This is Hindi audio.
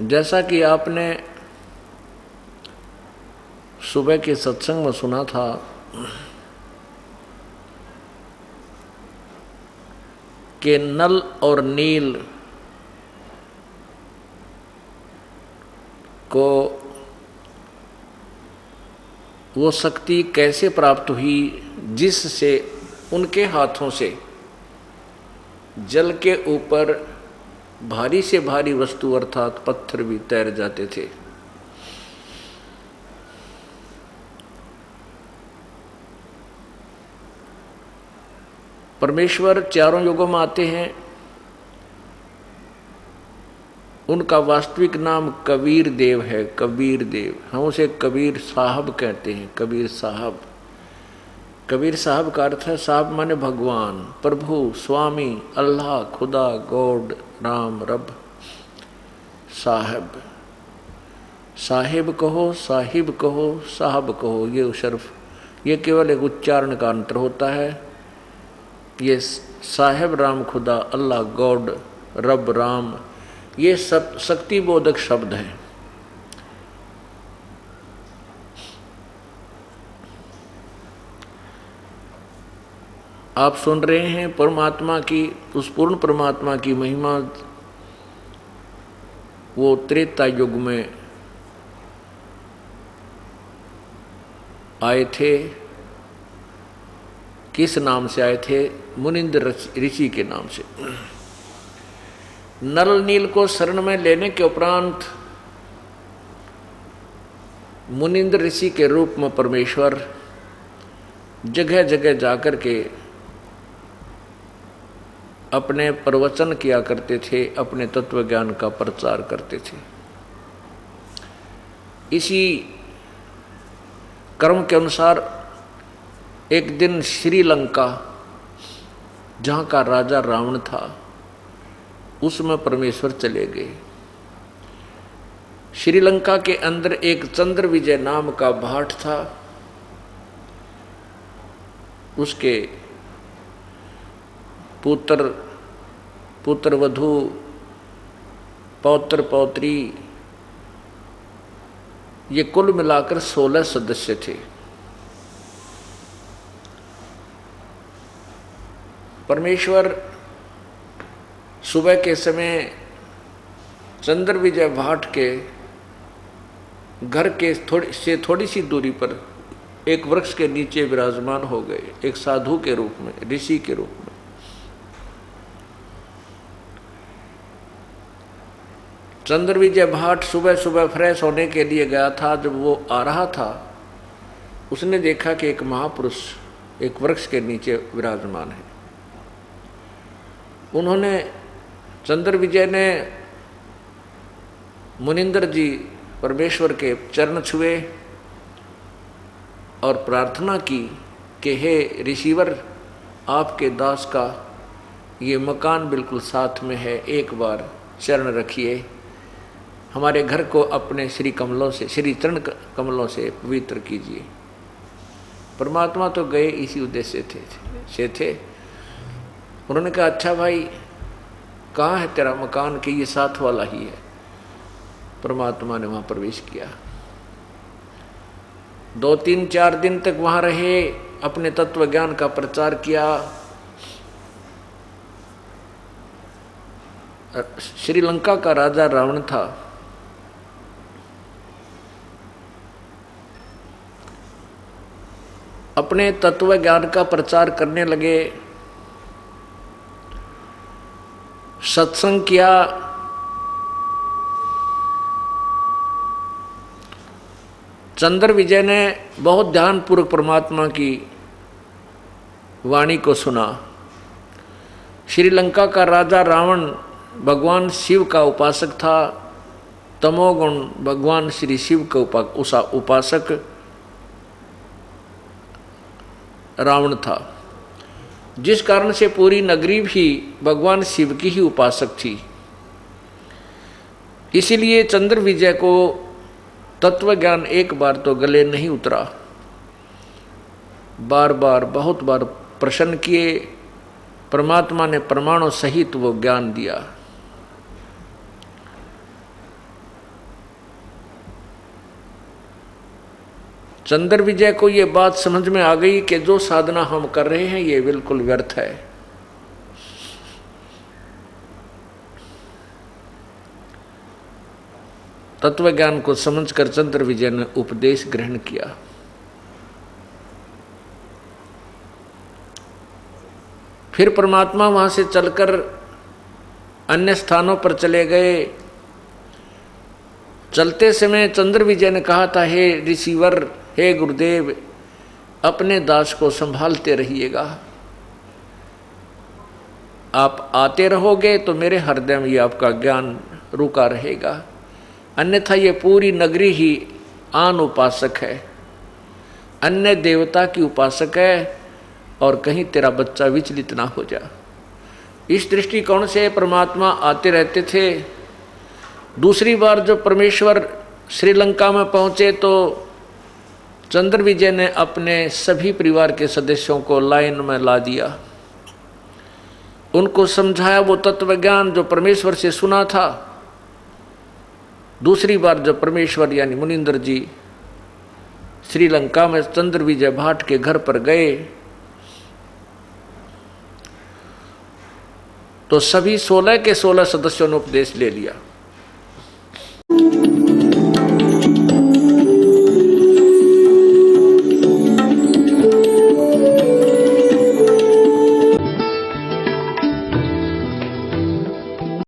जैसा कि आपने सुबह के सत्संग में सुना था कि नल और नील को वो शक्ति कैसे प्राप्त हुई जिससे उनके हाथों से जल के ऊपर भारी से भारी वस्तु अर्थात पत्थर भी तैर जाते थे। परमेश्वर चारों युगों में आते हैं। उनका वास्तविक नाम कबीर देव है। कबीर देव, हम उसे कबीर साहब कहते हैं। कबीर साहब, कबीर साहब का अर्थ है साहब माने भगवान, प्रभु, स्वामी, अल्लाह, खुदा, गॉड, राम, रब। साहब, साहिब कहो, साहिब कहो, साहब कहो, ये शर्फ ये केवल एक उच्चारण का अंतर होता है। ये साहेब राम, खुदा, अल्लाह, गॉड, रब, राम, ये सब शक्ति बोधक शब्द हैं। आप सुन रहे हैं परमात्मा की, उस पूर्ण परमात्मा की महिमा। वो त्रेता युग में आए थे। किस नाम से आए थे? मुनिंद्र ऋषि के नाम से। नल नील को शरण में लेने के उपरांत मुनिंद्र ऋषि के रूप में परमेश्वर जगह जगह जाकर के अपने प्रवचन किया करते थे, अपने तत्व ज्ञान का प्रचार करते थे। इसी क्रम के अनुसार एक दिन श्रीलंका, जहाँ का राजा रावण था, उसमें परमेश्वर चले गए। श्रीलंका के अंदर एक चंद्र विजय नाम का भाट था। उसके पुत्र वधू, पौत्र पौत्री, ये कुल मिलाकर 16 सदस्य थे। परमेश्वर सुबह के समय चंद्र विजय भाट के घर के थोड़ी सी दूरी पर एक वृक्ष के नीचे विराजमान हो गए, एक साधु के रूप में, ऋषि के रूप में। चंद्र विजय भाट सुबह सुबह फ्रेश होने के लिए गया था। जब वो आ रहा था, उसने देखा कि एक महापुरुष एक वृक्ष के नीचे विराजमान है। उन्होंने, चंद्र विजय ने मुनिंद्र जी परमेश्वर के चरण छुए और प्रार्थना की कि हे ऋषिवर, आपके दास का ये मकान बिल्कुल साथ में है, एक बार चरण रखिए, हमारे घर को अपने श्री कमलों से, श्री चरण कमलों से पवित्र कीजिए। परमात्मा तो गए इसी उद्देश्य से थे। उन्होंने कहा अच्छा भाई, कहाँ है तेरा मकान? कि ये साथ वाला ही है। परमात्मा ने वहाँ प्रवेश किया। 2-3-4 दिन तक वहाँ रहे, अपने तत्व ज्ञान का प्रचार किया। श्रीलंका का राजा रावण था। अपने तत्व ज्ञान का प्रचार करने लगे, सत्संग किया। चंद्र विजय ने बहुत ध्यानपूर्वक परमात्मा की वाणी को सुना। श्रीलंका का राजा रावण भगवान शिव का उपासक था। तमोगुण भगवान श्री शिव का उपासक रावण था, जिस कारण से पूरी नगरी भी भगवान शिव की ही उपासक थी। इसीलिए चंद्र विजय को तत्व ज्ञान एक बार तो गले नहीं उतरा, बार बार बहुत बार प्रश्न किए। परमात्मा ने प्रमाणों सहित वो ज्ञान दिया। चंद्र विजय को ये बात समझ में आ गई कि जो साधना हम कर रहे हैं ये बिल्कुल व्यर्थ है। तत्व ज्ञान को समझकर चंद्र विजय ने उपदेश ग्रहण किया। फिर परमात्मा वहां से चलकर अन्य स्थानों पर चले गए। चलते समय चंद्र विजय ने कहा था, हे ऋषिवर, हे गुरुदेव, अपने दास को संभालते रहिएगा। आप आते रहोगे तो मेरे हृदय में आपका ज्ञान रुका रहेगा, अन्यथा ये पूरी नगरी ही आन उपासक है, अन्य देवता की उपासक है, और कहीं तेरा बच्चा विचलित ना हो जा। इस दृष्टिकोण से परमात्मा आते रहते थे। दूसरी बार जब परमेश्वर श्रीलंका में पहुंचे तो चंद्र विजय ने अपने सभी परिवार के सदस्यों को लाइन में ला दिया, उनको समझाया वो तत्व ज्ञान जो परमेश्वर से सुना था। दूसरी बार जब परमेश्वर यानी मुनिंदर जी श्रीलंका में चंद्र विजय भाट के घर पर गए तो सभी 16 के 16 सदस्यों ने उपदेश ले लिया।